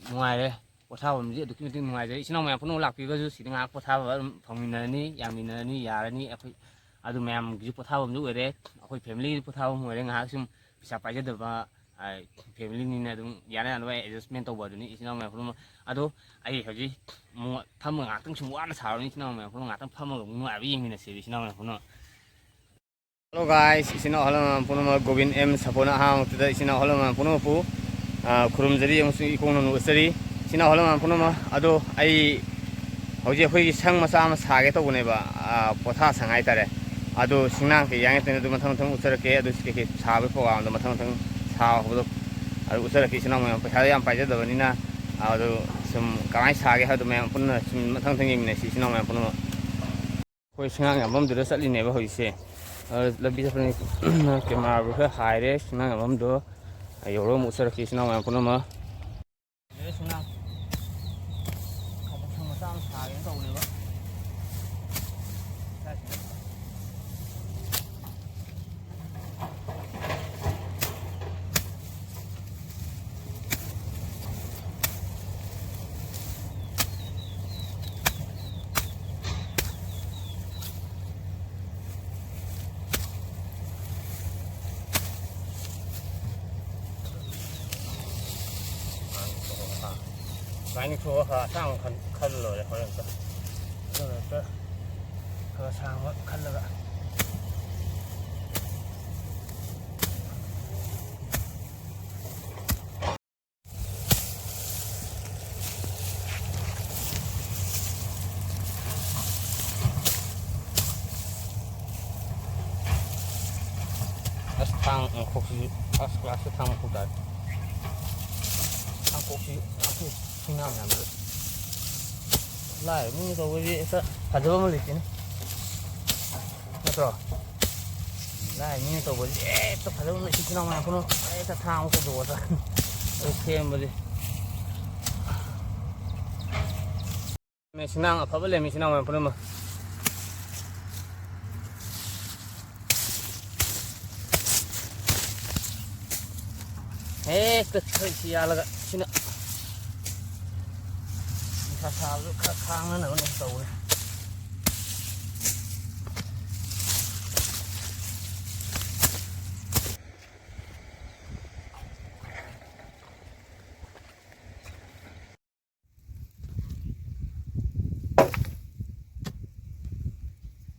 ꯅꯨꯡꯉꯥꯏꯔꯦ ꯄꯣꯊꯥꯐꯝꯁꯤ ꯑꯗꯨꯛꯀꯤ ꯃꯇꯤꯛ ꯅꯨꯡꯉꯥꯏꯖꯔꯦ ꯏꯆꯤꯟ ꯏꯅꯥꯎ ꯃꯌꯥꯝ ꯄꯨꯟꯅꯃꯛ ꯂꯥꯛꯄꯤꯔꯒꯁꯨ ꯁꯤꯗ ꯉꯥꯏꯍꯥꯛ ꯄꯣꯊꯥꯕ ꯑꯗꯨꯝ ꯐꯪꯃꯤꯟꯅꯔꯅꯤ ꯌꯥꯃꯤꯟꯅꯔꯅꯤ ꯌꯥꯔꯅꯤ ꯑꯩꯈꯣꯏ ꯑꯗꯨ ꯃꯌꯥꯝꯒꯤꯁꯨ ꯄꯣꯊꯥꯐꯝꯁꯨ ꯑꯣꯏꯔꯦ ꯑꯩꯈꯣꯏ ꯐꯦꯃꯤꯂꯤꯒꯤ ꯄꯣꯊꯥꯐꯝ ꯑꯣꯏꯔꯦ ꯉꯥꯏꯍꯥꯛ ꯁꯨꯝ ꯄꯩꯁꯥ ꯄꯥꯏꯖꯗꯕ ꯐꯦꯃꯤꯂꯤꯅꯤꯅ ꯑꯗꯨꯝ ꯌꯥꯅ ꯌꯥꯅꯕ ꯑꯦꯗꯖꯁꯃꯦꯟ ꯇꯧꯕ ꯑꯗꯨꯅꯤ ꯏꯆꯤꯟ ꯏꯅꯥꯎ ꯃꯌꯥꯝ ꯄꯨꯝꯅꯃꯛ ꯑꯗꯣ ꯑꯩ ꯍꯧꯖꯤꯛ ꯐꯝꯃꯒ ꯉꯥꯛꯇꯪ ꯁꯨꯝ ꯋꯥꯅ ꯁꯥꯔꯕꯅꯤ ꯏꯆꯤꯟ ꯏꯅꯥꯎ ꯃꯌꯥꯝ ꯄꯨꯝꯅꯃꯛ ꯉꯥꯛꯇꯪ ꯐꯝꯃꯒ ꯅꯨꯡꯉꯥꯏꯕ ꯌꯦꯡꯃꯤꯟꯅꯁꯦꯕ ꯏꯆꯤꯟ ꯏꯅꯥꯎ ꯃꯌꯥꯝ ꯄꯨꯝꯅꯃꯛ ꯍꯜꯂꯣ ꯒꯥꯏꯁ ꯏꯆꯤꯟ ꯏꯅꯥꯎ ꯑꯍꯜ ꯄꯨꯝꯅꯃꯛ ꯒꯣꯕꯤꯟ ꯑꯦꯝ ꯁꯥꯄꯣꯔꯅ ꯑꯍꯥꯟꯕꯃꯛꯇꯗ ꯏꯆꯤꯟ ꯏꯅꯥꯎ ꯑꯍꯜ ꯄꯨꯝꯅꯃꯛꯄꯨ ꯈꯨꯔꯨꯝꯖꯔꯤ ꯑꯃꯁꯨꯡ ꯏꯀꯣꯡꯅ ꯎꯠꯆꯔꯤ ꯏꯆꯤꯟ ꯏꯅꯥꯎ ꯑꯍꯜ ꯄꯨꯝꯅꯃꯛ ꯑꯗꯣ ꯑꯩ ꯍꯧꯖꯤꯛ ꯑꯩꯈꯣꯏꯒꯤ ꯁꯪ ꯃꯆꯥ ꯑꯃ ꯁꯥꯒꯦ ꯇꯧꯕꯅꯦꯕ ꯄꯣꯊꯥ ꯁꯪ ꯍꯥꯏꯇꯥꯔꯦ ꯑꯗꯣ ꯁꯤꯡꯅꯥꯡ ꯀꯩ ꯌꯥꯡꯉꯛꯇꯣꯏꯅꯣ ꯑꯗꯨ ꯃꯊꯪ ꯃꯊꯪ ꯎꯠꯆꯔꯛꯀꯦ ꯑꯗꯨ ꯀꯩꯀꯩ ꯁꯥꯕꯒꯤ ꯄ꯭ꯔꯣꯒꯥꯝꯗꯣ ꯃꯊꯪ ꯃꯊꯪ ꯁꯥꯕ ꯍꯧꯕꯗꯣ ꯑꯗꯨ ꯎꯠꯆꯔꯛꯀꯦ ꯏꯆꯤꯟ ꯏꯅꯥꯎ ꯃꯌꯥꯝ ꯄꯩꯁꯥꯗꯣ ꯌꯥꯝ ꯄꯥꯏꯖꯗꯕꯅꯤꯅ ꯑꯗꯨ ꯁꯨꯝ ꯀꯃꯥꯏꯅ ꯁꯥꯒꯦ ꯍꯥꯏꯕꯗꯣ ꯃꯌꯥꯝ ꯄꯨꯟꯅ ꯁꯨꯝ ꯃꯊꯪ ꯃꯊꯪ ꯌꯦꯡꯃꯤꯟꯅꯁꯤ ꯏꯆꯤꯟ ꯏꯅꯥꯎ ꯃꯌꯥꯝ ꯄꯨꯟꯅꯃꯛ ꯑꯩꯈꯣꯏ ꯁꯤꯡꯅꯥꯡ ꯌꯥꯝꯐꯝꯗꯨꯗ ꯆꯠꯂꯤꯅꯦꯕ ꯍꯧꯖꯤꯛꯁꯦ ꯂꯝꯕꯤ ꯆꯠꯄꯅꯤ ꯀꯦꯃꯦꯔꯥꯕꯨ ꯈꯔ ꯍꯥꯏꯔꯦ ꯁꯤꯡꯅꯥꯡ ꯌꯥꯝꯐꯝꯗꯣ ꯌꯧꯔꯒ ꯑꯃꯨꯛ ꯎꯠꯆꯔꯛꯀꯦ ꯏꯆꯤꯟ ꯏꯅꯥꯎ ꯃꯌꯥꯝ ꯄꯨꯟꯅꯃꯛ ꯁꯤꯡꯅꯥꯡ ꯁꯪ ꯃꯆꯥ ꯑꯃ ꯁꯥꯒꯦꯅ ꯇꯧꯕꯅꯦꯕ ꯁꯨꯃꯥꯏꯅ ꯊꯣꯛꯑꯒ ꯈꯔ ꯑꯁꯥꯡꯕ ꯈꯜꯂ ꯂꯣꯏꯔꯦ ꯍꯣꯔꯦꯟ ꯑꯗꯨꯒ ꯈꯔ ꯁꯥꯡꯕ ꯈꯜꯂꯒ ꯑꯁ ꯊꯥꯡ ꯃꯈꯣꯛꯁꯤꯁꯨ ꯐꯥꯔꯁ ꯀ꯭ꯂꯥꯁꯇ ꯊꯥꯡ ꯃꯈꯣꯛ ꯇꯥꯔꯦ ꯊꯥꯡꯀꯣꯛꯁꯤ ꯁꯤꯡꯅꯥꯡ ꯃꯌꯥꯝꯗ ꯂꯥꯏꯔꯕ ꯃꯤꯅ ꯇꯧꯕꯗꯤ ꯍꯦꯛꯇ ꯐꯖꯕ ꯑꯃ ꯂꯩꯇꯦꯅꯦ ꯅꯠꯇ꯭ꯔꯣ ꯂꯥꯏꯔꯕ ꯃꯤꯅ ꯇꯧꯕꯗꯤ ꯍꯦꯛꯇ ꯐꯖꯕ ꯑꯃ ꯂꯩꯇꯦ ꯏꯆꯤꯟ ꯏꯅꯥꯎ ꯃꯌꯥꯝ ꯄꯨꯟꯅꯃꯛ ꯍꯦꯛꯇ ꯊꯥꯡ ꯃꯈꯣꯛ ꯇꯧꯕꯗ ꯑꯗꯨ ꯁꯦꯝꯕꯗꯤ ꯁꯤꯡꯅꯥꯡ ꯑꯐꯕ ꯂꯩꯔꯝꯃꯤ ꯏꯆꯤꯟ ꯏꯅꯥꯎ ꯃꯌꯥꯝ ꯄꯨꯟꯅꯃꯛ ꯍꯦꯛꯇ ꯈꯔꯁꯤ ꯌꯥꯜꯂꯒ ꯁꯤꯅ ꯅꯨꯡꯁꯥ ꯁꯥꯕꯗꯨ ꯈꯔ ꯈꯥꯡꯅꯅꯕꯅꯦ ꯇꯧꯕꯅꯦ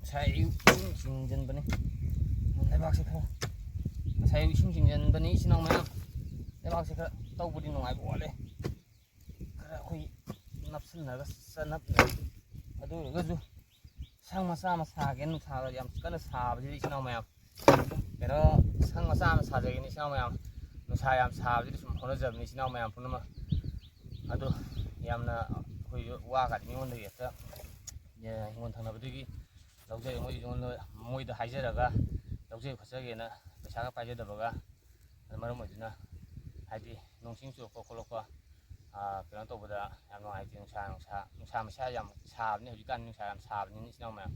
ꯉꯁꯥꯏ ꯑꯌꯨꯛ ꯏꯁꯤꯡ ꯆꯤꯡꯁꯤꯟꯕꯅꯤ ꯂꯩꯕꯥꯛꯁꯦ ꯈꯔ ꯉꯁꯥꯏ ꯑꯌꯨꯛ ꯏꯁꯤꯡ ꯆꯤꯡꯁꯤꯟꯕꯅꯤ ꯏꯆꯤꯟ ꯏꯅꯥꯎ ꯃꯌꯥꯝ ꯂꯩꯕꯥꯛꯁꯦ ꯈꯔ ꯇꯧꯕꯗꯤ ꯅꯨꯡꯉꯥꯏꯕ ꯋꯥꯠꯂꯦ ꯈꯔ ꯑꯩꯈꯣꯏ ꯅꯞꯁꯤꯟꯅꯔꯒ ꯆꯠꯅꯞꯅꯔꯤ ꯑꯗꯨ ꯑꯣꯏꯔꯒꯁꯨ ꯁꯪ ꯃꯆꯥ ꯑꯃ ꯁꯥꯒꯦ ꯅꯨꯡꯁꯥꯒ ꯌꯥꯝ ꯀꯟꯅ ꯁꯥꯕꯁꯤꯗ ꯏꯆꯤꯟ ꯏꯅꯥꯎ ꯃꯌꯥꯝ ꯀꯩꯅꯣ ꯁꯪ ꯃꯆꯥ ꯑꯃ ꯁꯥꯖꯒꯦꯅꯤ ꯏꯆꯤꯟ ꯏꯅꯥꯎ ꯃꯌꯥꯝ ꯅꯨꯡꯁꯥ ꯌꯥꯝ ꯁꯥꯕꯁꯤꯗ ꯁꯨꯝ ꯍꯣꯠꯅꯖꯕꯅꯤ ꯏꯆꯤꯟ ꯏꯅꯥꯎ ꯃꯌꯥꯝ ꯄꯨꯝꯅꯃꯛ ꯑꯗꯨ ꯌꯥꯝꯅ ꯑꯩꯈꯣꯏꯁꯨ ꯋꯥꯒꯗꯤ ꯃꯤꯉꯣꯟꯗꯒꯤ ꯍꯦꯛꯇ ꯍꯤꯡꯒꯣꯜ ꯊꯪꯅꯕꯗꯒꯤ ꯂꯧꯖꯩ ꯃꯣꯏꯗ ꯍꯥꯏꯖꯔꯒ ꯂꯧꯖꯩ ꯈꯣꯠꯆꯒꯦꯅ ꯄꯩꯁꯥꯒ ꯄꯥꯏꯖꯗꯕꯒ ꯃꯔꯝ ꯑꯣꯏꯗꯨꯅ ꯍꯥꯏꯗꯤ ꯅꯣꯡꯁꯤꯡ ꯆꯨꯔꯛꯄ ꯈꯣꯠꯂꯛꯄ ꯀꯩꯅꯣ ꯇꯧꯕꯗ ꯌꯥꯝ ꯅꯨꯡꯉꯥꯏꯇꯦ ꯅꯨꯡꯁꯥ ꯃꯩꯁꯥ ꯌꯥꯝ ꯁꯥꯕꯅꯤ ꯍꯧꯖꯤꯛꯀꯥꯟ ꯅꯨꯡꯁꯥ ꯌꯥꯝ ꯁꯥꯕꯅꯤꯅ ꯏꯆꯤꯟ ꯏꯅꯥꯎ ꯃꯌꯥꯝ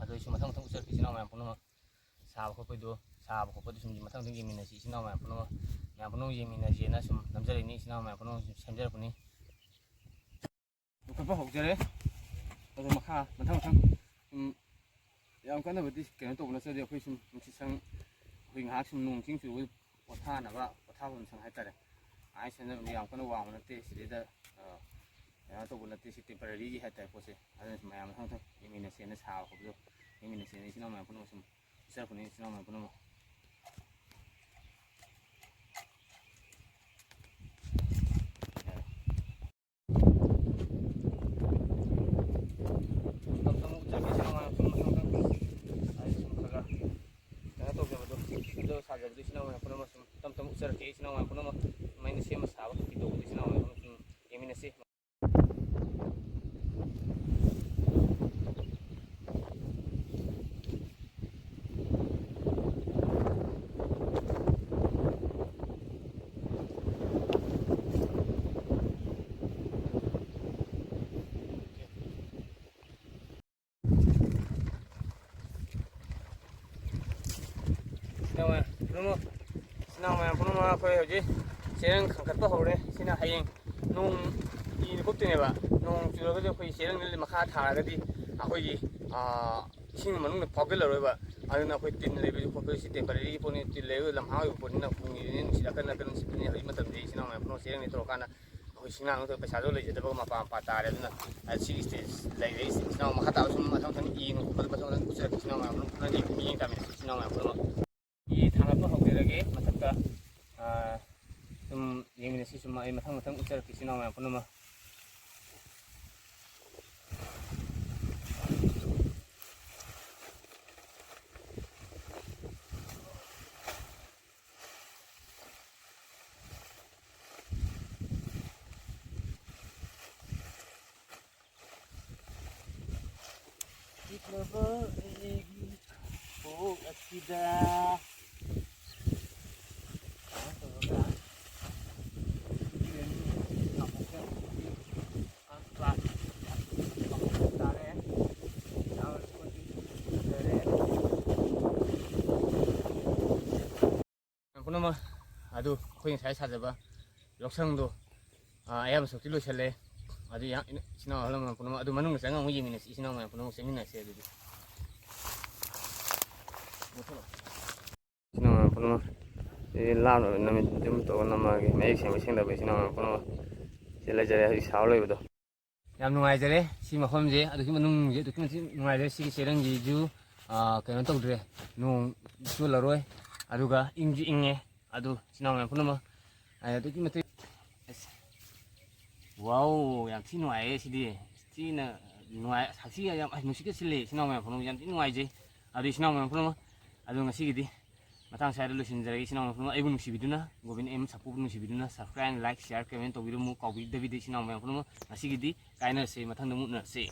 ꯑꯗꯨ ꯑꯩꯁꯨ ꯃꯊꯪ ꯃꯊꯪ ꯎꯠꯆꯔꯛꯀꯦ ꯏꯆꯤꯟ ꯏꯅꯥꯎ ꯃꯌꯥꯝ ꯄꯨꯝꯅꯃꯛ ꯁꯥꯕ ꯈꯣꯠꯄꯗꯣ ꯁꯥꯕ ꯈꯣꯠꯄꯗꯨ ꯁꯨꯝ ꯃꯊꯪ ꯃꯊꯪ ꯌꯦꯡꯃꯤꯟꯅꯁꯤ ꯏꯆꯤꯟ ꯏꯅꯥꯎ ꯃꯌꯥꯝ ꯄꯨꯝꯅꯃꯛ ꯌꯦꯡꯃꯤꯟꯅꯁꯦꯅ ꯁꯨꯝ ꯅꯝꯖꯔꯛꯏꯅꯤ ꯏꯆꯤꯟ ꯏꯅꯥꯎ ꯃꯌꯥꯝ ꯄꯨꯝꯅꯃꯛ ꯁꯨꯝ ꯁꯦꯝꯖꯔꯛꯄꯅꯤ ꯂꯧꯈꯠꯄ ꯍꯧꯖꯔꯦ ꯑꯗꯨ ꯃꯈꯥ ꯃꯊꯪ ꯌꯥꯝ ꯀꯟꯅꯕꯨꯗꯤ ꯀꯩꯅꯣ ꯇꯧꯕ ꯅꯠꯆꯗꯦ ꯑꯩꯈꯣꯏ ꯁꯨꯝ ꯅꯨꯡꯁꯤꯠ ꯁꯪ ꯑꯩꯈꯣꯏ ꯉꯥꯏꯍꯥꯛ ꯁꯨꯝ ꯅꯣꯡ ꯆꯤꯡ ꯆꯨꯕ ꯄꯣꯊꯥꯐꯝ ꯁꯪ ꯍꯥꯏꯇꯥꯔꯦ ꯑꯥꯏ ꯁꯦꯝꯖꯕꯅꯤ ꯌꯥꯝ ꯀꯟꯅ ꯋꯥꯡꯕ ꯅꯠꯇꯦ ꯁꯤꯗꯩꯗ ꯀꯩꯅꯣ ꯇꯧꯕ ꯅꯠꯇꯦ ꯁꯤ ꯇꯦꯝꯄꯔꯔꯤꯒꯤ ꯍꯥꯏꯇꯥꯔꯦ ꯄꯣꯠꯁꯦ ꯑꯗꯨꯅ ꯁꯨꯝ ꯃꯌꯥꯝ ꯃꯊꯪ ꯌꯦꯡꯃꯤꯟꯅꯁꯦꯅ ꯁꯥꯕ ꯈꯣꯠꯄꯗꯣ ꯌꯦꯡꯃꯤꯟꯅꯁꯦꯅ ꯏꯆꯤꯟ ꯏꯅꯥꯎ ꯃꯌꯥꯝ ꯄꯨꯝꯅꯃꯛ ꯁꯨꯝ ꯎꯠꯆꯔꯛꯄꯅꯤ ꯏꯆꯤꯟ ꯏꯅꯥꯎ ꯃꯌꯥꯝ ꯄꯨꯝꯅꯃꯛ ꯁꯥꯖꯕꯗꯨ ꯏꯆꯤꯟ ꯏꯅꯥꯎ ꯃꯌꯥꯝ ꯄꯨꯝꯅꯃꯛ ꯁꯨꯝ ꯇꯞ ꯇꯞꯅ ꯎꯠꯆꯔꯛꯀꯦ ꯏꯆꯤꯟ ꯏꯅꯥꯎ ꯃꯌꯥꯝ ꯄꯨꯝꯅꯃꯛ ꯑꯗꯨꯃꯥꯏꯅ ꯁꯦꯝꯕ ꯁꯥꯕ ꯈꯣꯠꯄꯤ ꯇꯧꯕꯗꯨ ꯏꯆꯤꯟ ꯏꯅꯥꯎ ꯃꯌꯥꯝ ꯁꯨꯝ ꯌꯦꯡꯃꯤꯟꯅꯁꯤ ꯏꯆꯤꯟ ꯏꯅꯥꯎ ꯃꯌꯥꯝ ꯄꯨꯝꯅꯃꯛ ꯑꯩꯈꯣꯏ ꯍꯧꯖꯤꯛ ꯆꯦꯔꯪ ꯈꯟꯈꯠꯄ ꯍꯧꯔꯦ ꯁꯤꯅ ꯍꯌꯦꯡ ꯅꯣꯡ ꯏꯅ ꯀꯨꯞꯇꯣꯏꯅꯦꯕ ꯅꯣꯡ ꯆꯨꯔꯒꯁꯨ ꯑꯩꯈꯣꯏ ꯆꯦꯔꯪ ꯃꯈꯥ ꯊꯥꯔꯒꯗꯤ ꯑꯩꯈꯣꯏꯒꯤ ꯏꯁꯤꯡ ꯃꯅꯨꯡꯗ ꯐꯥꯎꯒꯠꯂꯔꯣꯏꯕ ꯑꯗꯨꯅ ꯑꯩꯈꯣꯏ ꯇꯤꯟ ꯂꯩꯕꯁꯨ ꯈꯣꯠꯄꯁꯤ ꯇꯦꯝꯄꯔꯦꯔꯤꯒꯤ ꯄꯣꯠꯅꯤ ꯇꯤꯟ ꯂꯩꯕ ꯂꯝꯍꯥꯡ ꯑꯣꯏꯕ ꯄꯣꯠꯅꯤꯅ ꯈꯨꯡꯒꯤꯅꯤ ꯅꯨꯡꯁꯤꯠ ꯑꯀꯟ ꯑꯀꯟ ꯅꯨꯡꯁꯤꯠꯄꯅꯤ ꯍꯧꯖꯤꯛ ꯃꯇꯝꯗꯤ ꯏꯆꯤꯟ ꯏꯅꯥꯎ ꯃꯌꯥꯝ ꯄꯨꯝꯅꯃꯛ ꯆꯦꯔꯪꯅꯤ ꯇꯧꯔꯀꯥꯟꯗ ꯑꯩꯈꯣꯏ ꯁꯤꯡꯅꯥꯡ ꯄꯩꯁꯥꯗꯣ ꯂꯩꯖꯗꯕ ꯃꯄꯥ ꯃꯄꯥ ꯇꯥꯔꯦ ꯑꯗꯨꯅ ꯁꯤꯒꯤ ꯁ꯭ꯇꯦꯖ ꯂꯩꯔꯦ ꯏꯆꯤꯟ ꯏꯅꯥꯎ ꯃꯈꯥ ꯇꯥꯕ ꯁꯨꯝ ꯃꯊꯪ ꯃꯊꯪ ꯌꯦꯡꯉ ꯈꯣꯠꯄꯗ ꯃꯊꯪ ꯃꯊꯪ ꯎꯠꯆꯔꯛꯀꯦ ꯏꯆꯤꯟ ꯏꯅꯥꯎ ꯃꯌꯥꯝ ꯄꯨꯝꯅꯃꯛ ꯃꯤꯠꯌꯦꯡ ꯇꯥꯃꯤꯟꯅꯁꯤ ꯏꯆꯤꯟ ꯏꯅꯥꯎ ꯃꯌꯥꯝ ꯄꯨꯝꯅꯃꯛ ꯊꯥꯡꯒꯠꯄ ꯍꯧꯖꯔꯒꯦ ꯃꯊꯛꯇ ꯁꯨꯝ ꯌꯦꯡꯃꯤꯟꯅꯁꯤ ꯁꯨꯝ ꯑꯩ ꯃꯊꯪ ꯃꯊꯪ ꯎꯠꯆꯔꯛꯀꯦ ꯏꯆꯤꯟ ꯏꯅꯥꯎ ꯃꯌꯥꯝ ꯄꯨꯝꯅꯃꯛ ꯄꯨꯝꯅꯃꯛ ꯑꯗꯨ ꯑꯩꯈꯣꯏ ꯉꯁꯥꯏ ꯁꯥꯖꯕ ꯌꯥꯎꯁꯪꯗꯣ ꯑꯌꯥꯝꯕ ꯁꯔꯨꯛꯇꯤ ꯂꯣꯏꯁꯤꯜꯂꯦ ꯑꯗꯨ ꯏꯆꯤꯟ ꯏꯅꯥꯎ ꯑꯍꯜ ꯂꯃꯟ ꯄꯨꯝꯅꯃꯛ ꯑꯗꯨ ꯃꯅꯨꯡꯗ ꯆꯪꯉꯒ ꯑꯃꯨꯛ ꯌꯦꯡꯃꯤꯟꯅꯁꯤ ꯏꯆꯤꯟ ꯏꯅꯥꯎ ꯃꯌꯥꯝ ꯄꯨꯝꯅꯃꯛ ꯆꯪꯃꯤꯟꯅꯁꯤ ꯑꯗꯨꯗꯤ ꯏꯆꯤꯟ ꯏꯅꯥꯎ ꯃꯌꯥꯝ ꯄꯨꯝꯅꯃꯛ ꯂꯥꯞꯅ ꯅꯨꯃꯤꯠ ꯑꯗꯨꯝ ꯇꯧꯔꯒ ꯅꯝꯃꯒꯦ ꯃꯌꯦꯛ ꯁꯦꯡꯕ ꯁꯦꯡꯗꯕ ꯏꯆꯤꯟ ꯏꯅꯥꯎ ꯃꯌꯥꯝ ꯄꯨꯝꯅꯃꯛ ꯁꯤ ꯂꯩꯖꯔꯦ ꯍꯧꯖꯤꯛ ꯁꯥꯎ ꯂꯩꯕꯗꯣ ꯌꯥꯝ ꯅꯨꯡꯉꯥꯏꯖꯔꯦ ꯁꯤ ꯃꯐꯝꯁꯦ ꯑꯗꯨꯒꯤ ꯃꯅꯨꯡꯁꯦ ꯑꯗꯨꯛꯀꯤ ꯃꯇꯤꯛ ꯅꯨꯡꯉꯥꯏꯖꯔꯦ ꯁꯤꯒꯤ ꯆꯦꯔꯪꯁꯤꯁꯨ ꯀꯩꯅꯣ ꯇꯧꯗ꯭ꯔꯦ ꯅꯣꯡ ꯆꯣꯠꯂꯔꯣꯏ ꯑꯗꯨꯒ ꯏꯪꯁꯨ ꯏꯪꯉꯦ ꯑꯗꯨ ꯏꯆꯤꯟ ꯏꯅꯥꯎ ꯃꯌꯥꯝ ꯄꯨꯝꯅꯃꯛ ꯑꯗꯨꯛꯀꯤ ꯃꯇꯤꯛ ꯋꯥꯎ ꯌꯥꯝ ꯊꯤ ꯅꯨꯡꯉꯥꯏꯌꯦ ꯁꯤꯗꯤ ꯊꯤꯅ ꯅꯨꯡꯉꯥꯏ ꯁꯥꯊꯤꯒ ꯌꯥꯝ ꯅꯨꯡꯁꯤꯠꯀ ꯁꯤꯜꯂꯦ ꯏꯆꯤꯟ ꯏꯅꯥꯎ ꯃꯌꯥꯝ ꯄꯨꯝꯅꯃꯛ ꯌꯥꯝ ꯊꯤ ꯅꯨꯡꯉꯥꯏꯖꯩ ꯑꯗꯨ ꯏꯆꯤꯟ ꯏꯅꯥꯎ ꯃꯌꯥꯝ ꯄꯨꯝꯅꯃꯛ ꯑꯗꯨ ꯉꯁꯤꯒꯤꯗꯤ ꯃꯇꯥꯡ ꯁ꯭ꯋꯥꯏꯗ ꯂꯣꯏꯁꯤꯟꯖꯔꯒꯦ ꯏꯆꯤꯟ ꯏꯅꯥꯎ ꯃꯌꯥꯝ ꯄꯨꯝꯅꯃꯛ ꯑꯩꯕꯨ ꯅꯨꯡꯁꯤꯕꯤꯗꯨꯅ ꯒꯣꯕꯤꯟ ꯑꯦꯝ ꯁꯄꯨꯕꯨ ꯅꯨꯡꯁꯤꯕꯤꯗꯨꯅ ꯁꯕꯁꯀ꯭ꯔꯥꯏꯕ ꯂꯥꯏꯛ ꯁꯤꯌꯥꯔ ꯀꯃꯦꯟ ꯇꯧꯕꯤꯔꯝꯃꯨ ꯀꯥꯎꯕꯤꯗꯕꯤꯗ ꯏꯆꯤꯟ ꯏꯅꯥꯎ ꯃꯌꯥꯝ ꯄꯨꯝꯅꯃꯛ ꯉꯁꯤꯒꯤꯗꯤ ꯀꯥꯏꯅꯔꯁꯦ ꯃꯊꯪꯗ ꯃꯨꯛꯅꯔꯁꯦ